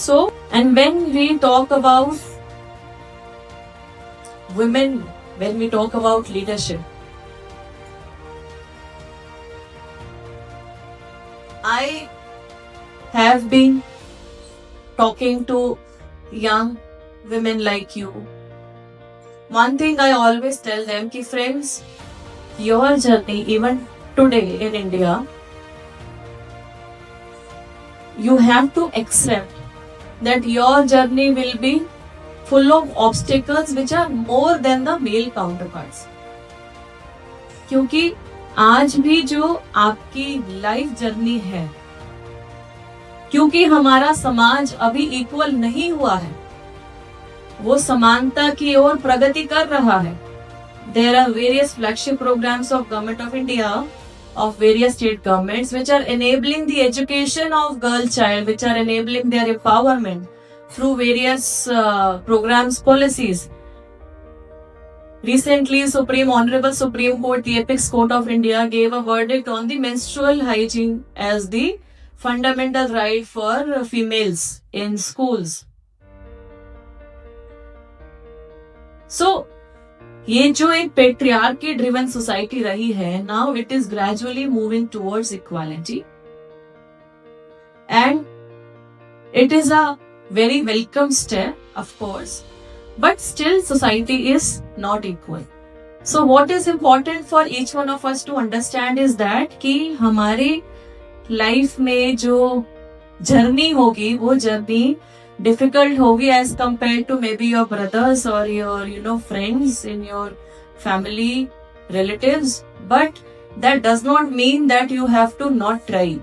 So, and when we talk about women, when we talk about leadership, I have been talking to young women like you. One thing I always tell them, ki friends, your journey, even today in India, you have to accept that your journey will be full of obstacles which are more than the male counterparts. क्योंकि आज भी जो आपकी life journey है, क्योंकि हमारा समाज अभी इक्वल नहीं हुआ है, वो समानता की ओर प्रगति कर रहा है. There are various flagship programs of Government of India, of various state governments, which are enabling the education of girl child, which are enabling their empowerment through various programs, policies. Recently, Honorable Supreme Court, the Apex Court of India, gave a verdict on the menstrual hygiene as the fundamental right for females in schools. So, ये जो एक patriarchy driven society रही है, now it is gradually moving towards equality, and it is a very welcome step, of course, but still society is not equal. So what is important for each one of us to understand is that कि हमारे life में जो journey होगी, वो journey difficult होगी as compared to maybe your brothers or your friends in your family, relatives, but that does not mean that you have to not try.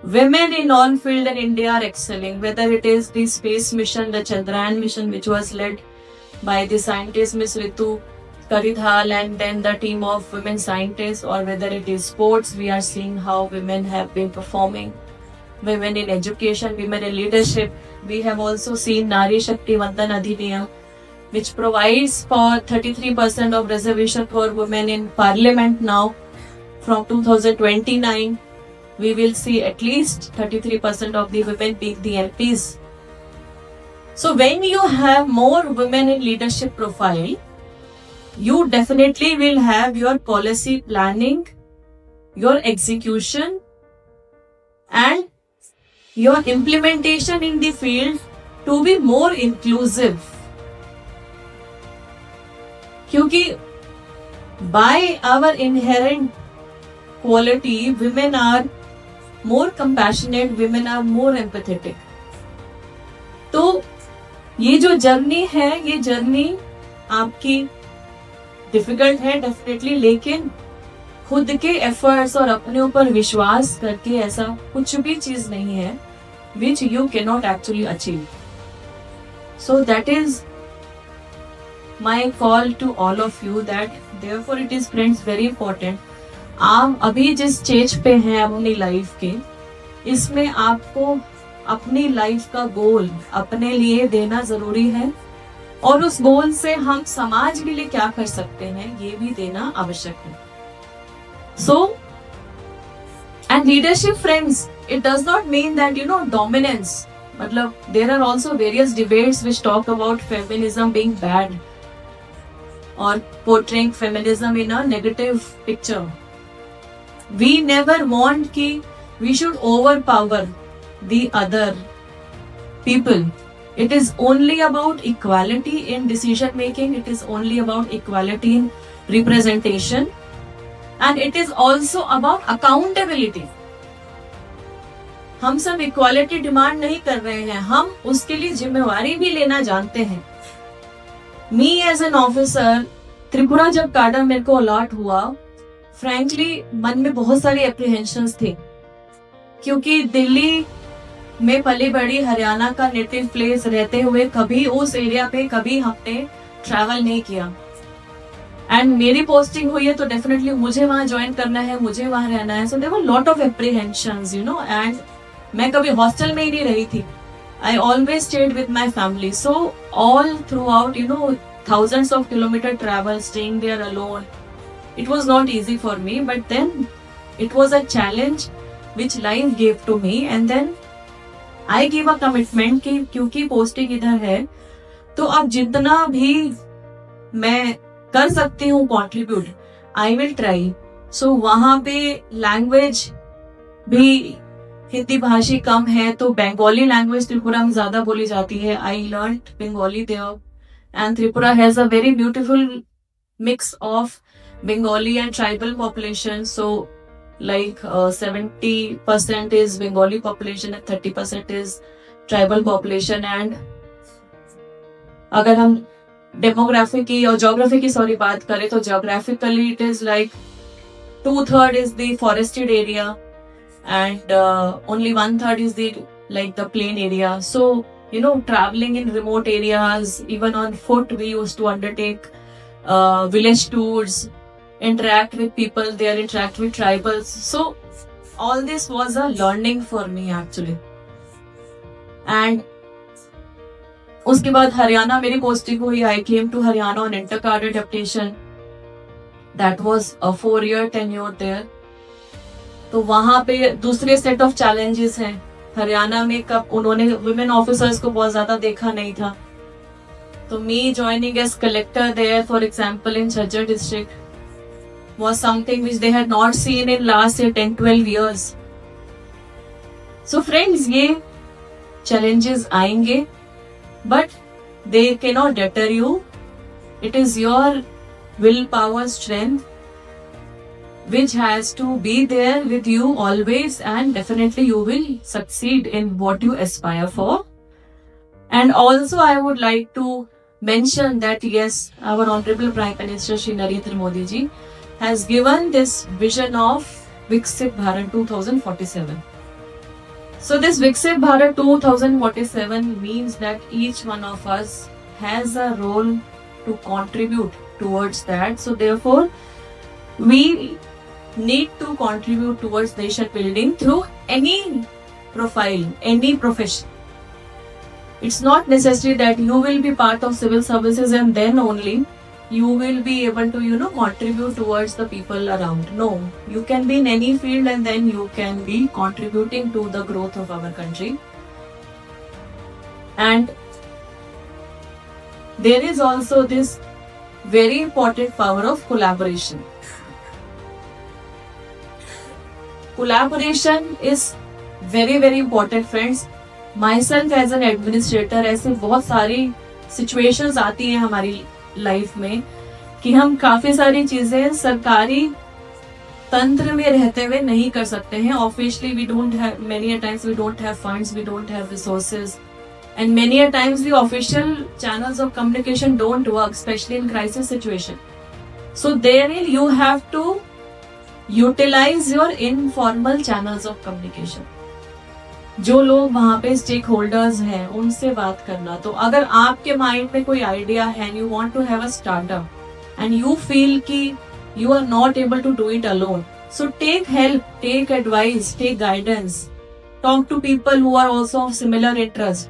Women in all field in India are excelling, whether it is the space mission, the Chandrayaan mission, which was led by the scientist Miss Ritu Karidhal and then the team of women scientists, or whether it is sports, we are seeing how women have been performing. Women in education, women in leadership. We have also seen Nari Shakti Vandan Adhiniyam, which provides for 33% of reservation for women in parliament now. From 2029, we will see at least 33% of the women being the MPs. So when you have more women in leadership profile, you definitely will have your policy planning, your execution, and your implementation in the field to be more inclusive. क्योंकि by our inherent quality, women are more compassionate, women are more empathetic. तो ये जो journey है, ये journey आपकी difficult है definitely, लेकिन खुद के एफर्ट्स और अपने ऊपर विश्वास करके ऐसा कुछ भी चीज नहीं है which you cannot actually achieve. So that is my call to all of you, that therefore it is friends very important. आप अभी जिस स्टेज पे हैं अपनी लाइफ के, इसमें आपको अपनी लाइफ का गोल अपने लिए देना जरूरी है, और उस गोल से हम समाज के लिए क्या कर सकते हैं ये भी देना आवश्यक है. So, and leadership, friends, it does not mean that dominance. मतलब there are also various debates which talk about feminism being bad or portraying feminism in a negative picture. We never want कि we should overpower the other people. It is only about equality in decision making. It is only about equality in representation. And it is also about accountability. हम सब equality demand नहीं कर रहे हैं, हम उसके लिए जिम्मेवारी भी लेना जानते हैं. Me as an officer, Tripura जब कार्डर मेरे को अलॉट हुआ, फ्रैंकली मन में बहुत सारी एप्रीहेंशंस थी, क्योंकि दिल्ली में पली बड़ी, हरियाणा का नेटिव प्लेस रहते हुए कभी उस एरिया पे कभी हमने ट्रैवल नहीं किया. एंड मेरी पोस्टिंग हुई है तो डेफिनेटली मुझे वहां ज्वाइन करना है, मुझे वहां रहना है. So there were lot of apprehensions, and मैं कभी हॉस्टल में ही नहीं रही थी. I always stayed with my family. So all throughout thousands of kilometer travel, staying there alone, it was not easy for me, but then it was a challenge which life gave to me. And then I give a commitment कि क्योंकि posting इधर है तो अब जितना भी मैं कर सकती हूँ कॉन्ट्रीब्यूट, आई विल ट्राई. सो वहां पे लैंग्वेज भी हिंदी भाषी कम है तो बंगाली लैंग्वेज त्रिपुरा में ज्यादा बोली जाती है. I learn Bengali there and Tripura has a very beautiful mix of Bengali and tribal population. So like 70% is Bengali population and 30% is tribal population. And अगर हम डेमोग्राफी की और जोग्राफी की बात करें तो geographically it is like 2/3 is the forested area and only 1/3 is the plain area. So traveling in remote areas, even on foot, we used to undertake village tours, interact with people there, interact with tribals. So all this was a learning for me actually. And उसके बाद हरियाणा मेरी posting हुई. I came to Haryana on inter कार्ड adaptation. That was a 4-year tenure there. तो वहां पे दूसरे set of challenges हैं. हरियाणा में कब उन्होंने वुमेन ऑफिसर्स को बहुत ज्यादा देखा नहीं था. So me joining as collector there, for example, in Jhajjar district, was something which they had not seen in last 10-12 years. So friends, ये challenges आएंगे, but they cannot deter you. It is your willpower strength which has to be there with you always, and definitely you will succeed in what you aspire for. And also I would like to mention that yes, our Honorable Prime Minister Shri Narendra Modi ji has given this vision of Viksit Bharat 2047. So this Viksit Bharat 2047 means that each one of us has a role to contribute towards that. So therefore, we need to contribute towards nation building through any profile, any profession. It's not necessary that you will be part of civil services and then only you will be able to contribute towards the people around. No, you can be in any field and then you can be contributing to the growth of our country. And there is also this very important power of collaboration. Collaboration is very, very important, friends. Myself as an administrator, ऐसे बहुत सारी situations आती हैं हमारी life में कि हम काफी सारी चीजें सरकारी तंत्र में रहते हुए नहीं कर सकते हैं. Obviously, we don't have, many a times we don't have funds, we don't have resources, and many a times the official channels of communication don't work, especially in crisis situation. So therein you have to utilize your informal channels of communication. जो लोग वहां पे stake holders हैं उनसे बात करना. तो अगर आपके माइंड में कोई आइडिया है and you want to have a startup and you feel कि you are not able to do it alone, so take help, take advice, take guidance, talk to people who are also of similar interest.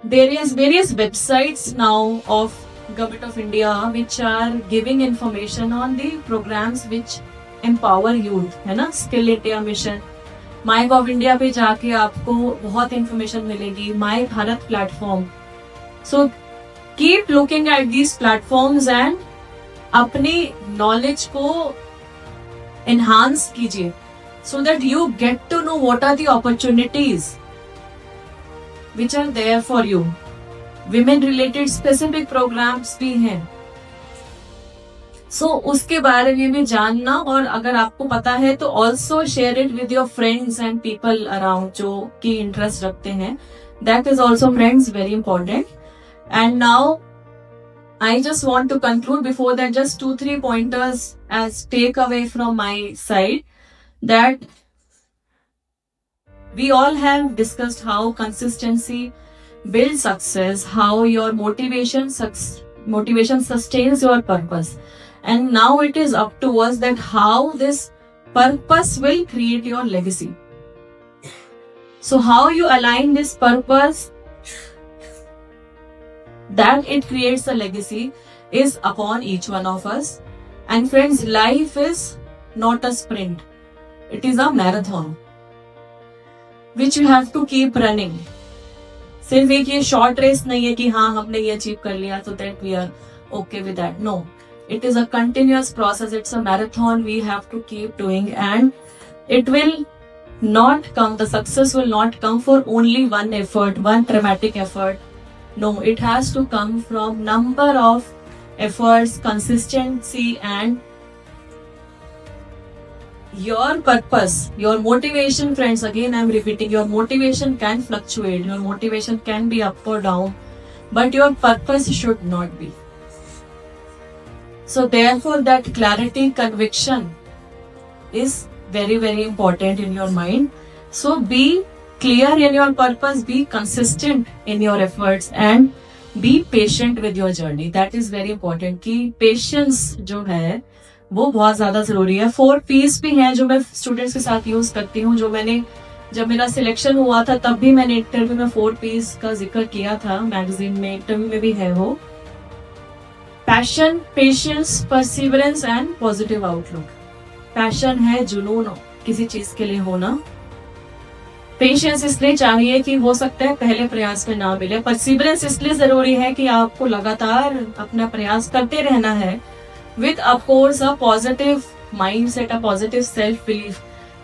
There is various websites now of government of India which are giving information on the programs which empower youth, है ना. Skill India mission, my gov India पे जाके आपको बहुत information मिलेगी. My Bharat platform. So keep looking at these platforms and अपनी knowledge को enhance कीजिए so that you get to know what are the opportunities which are there for you. Women related specific programs भी हैं. So उसके बारे में भी जानना, और अगर आपको पता है तो also share it with your friends and people around जो की interest रखते हैं. That is also, friends, very important. And now I just want to conclude. Before that, just 2-3 pointers as takeaway from my side, that we all have discussed how consistency builds success, how your motivation sustains your purpose. And now it is up to us that how this purpose will create your legacy. So how you align this purpose that it creates a legacy is upon each one of us. And friends, life is not a sprint. It is a marathon. which you have to keep running. सिर्फ एक ये short race नहीं है कि हाँ हमने ये achieve कर लिया so that we are okay with that. No, it is a continuous process. It's a marathon. We have to keep doing, and it will not come. The success will not come for only one effort, one dramatic effort. No, it has to come from number of efforts, consistency, and your purpose, your motivation. Friends, again I'm repeating, your motivation can fluctuate, your motivation can be up or down, but your purpose should not be. So therefore that clarity, conviction is very, very important in your mind. So be clear in your purpose, be consistent in your efforts, and be patient with your journey. That is very important कि patience जो है वो बहुत ज्यादा जरूरी है. 4 P's भी हैं जो मैं स्टूडेंट्स के साथ यूज करती हूँ. जो मैंने जब मेरा सिलेक्शन हुआ था तब भी मैंने इंटरव्यू में 4 P's का जिक्र किया था, मैगजीन में, इंटरव्यू में भी है वो. Passion, patience, perseverance and positive outlook. Passion है जुनून किसी चीज के लिए होना. पेशेंस इसलिए चाहिए कि हो सकता है पहले प्रयास में ना मिले. परसिवरेंस इसलिए जरूरी है कि आपको लगातार अपना प्रयास करते रहना है. With of course a positive mindset, a positive self-belief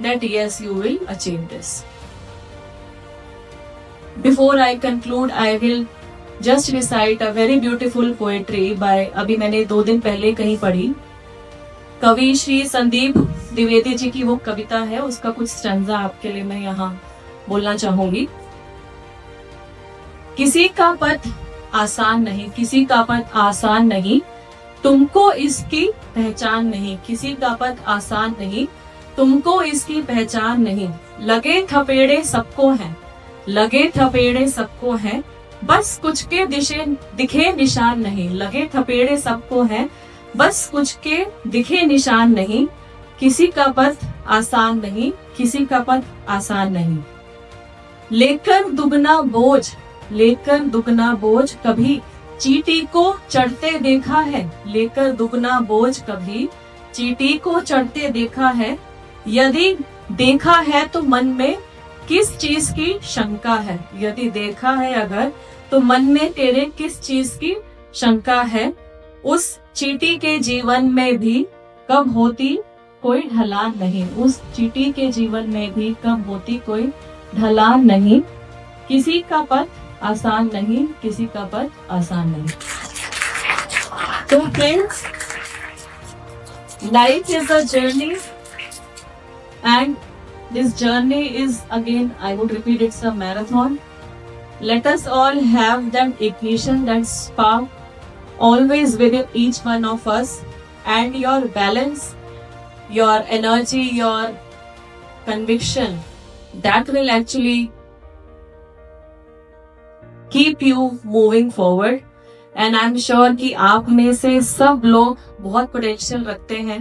that yes, you will achieve this. Before I conclude, I will just recite a very beautiful poetry by, अभी मैंने 2 दिन पहले कहीं पढ़ी, कवि श्री संदीप द्विवेदी जी की वो कविता है. उसका कुछ स्टैंजा आपके लिए मैं यहाँ बोलना चाहूंगी. किसी का पथ आसान नहीं, किसी का पथ आसान नहीं, तुमको इसकी पहचान नहीं. किसी का पथ आसान नहीं, तुमको इसकी पहचान नहीं. लगे थपेड़े सबको हैं, लगे थपेड़े सबको हैं, बस कुछ के दिखे निशान नहीं. लगे थपेड़े सबको हैं, बस कुछ के दिखे निशान नहीं. किसी का पथ आसान नहीं, किसी का पथ आसान नहीं. लेकर दुगना बोझ, लेकर दुगना बोझ कभी चींटी को चढ़ते देखा है. लेकर दुगना बोझ कभी चींटी को चढ़ते देखा है. यदि देखा है तो मन में किस चीज की शंका है. यदि देखा है अगर तो मन में तेरे किस चीज की शंका है. उस चींटी के जीवन में भी कब होती कोई ढलान नहीं. उस चींटी के जीवन में भी कब होती कोई ढलान नहीं. किसी का पथ आसान नहीं, किसी का पथ आसान नहीं. तो friends, life is a journey, and this journey is, again I would repeat, it's a marathon. Let us all have that ignition, that spark always within each one of us, and your balance, your energy, your conviction, that will actually keep you moving forward. And I'm sure कि आप में से सब लोग बहुत potential रखते हैं.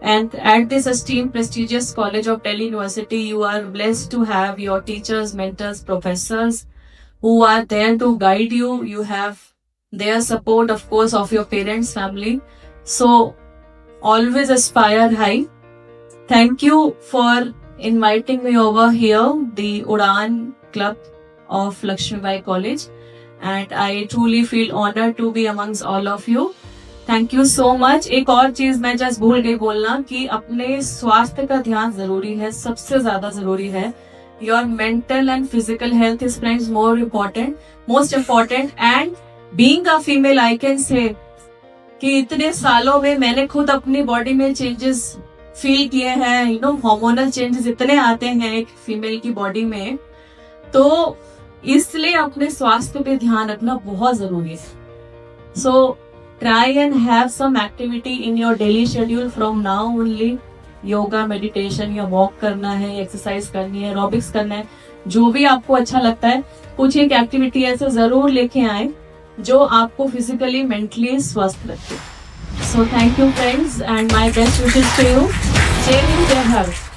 And at this esteemed prestigious college of Delhi University, you are blessed to have your teachers, mentors, professors who are there to guide you. You have their support, of course, of your parents, family. So always aspire high. Thank you for inviting me over here, the Udan Club of Lakshmi Bai College, and I truly feel honored to be amongst all of you. Thank you so much. एक और चीज मैं just भूल गई बोलना कि अपने स्वास्थ्य का ध्यान जरूरी है, सबसे ज्यादा जरूरी है. Your mental and physical health is, friends, more important, most important. And being a female, I can say कि इतने सालों में मैंने खुद अपनी बॉडी में चेंजेस फील किए हैं. यू नो, हार्मोनल चेंजेस इतने आते हैं एक फीमेल की बॉडी में, तो इसलिए अपने स्वास्थ्य पे ध्यान रखना बहुत जरूरी है. So try and have some activity in your daily schedule from now only. Yoga, meditation, या वॉक करना है, एक्सरसाइज करनी है, एरोबिक्स करना है, जो भी आपको अच्छा लगता है, कुछ एक एक्टिविटी ऐसे जरूर लेके आए जो आपको फिजिकली, मेंटली स्वस्थ रखे. So thank you friends, and my best wishes to you. जय हिंद, जय भारत.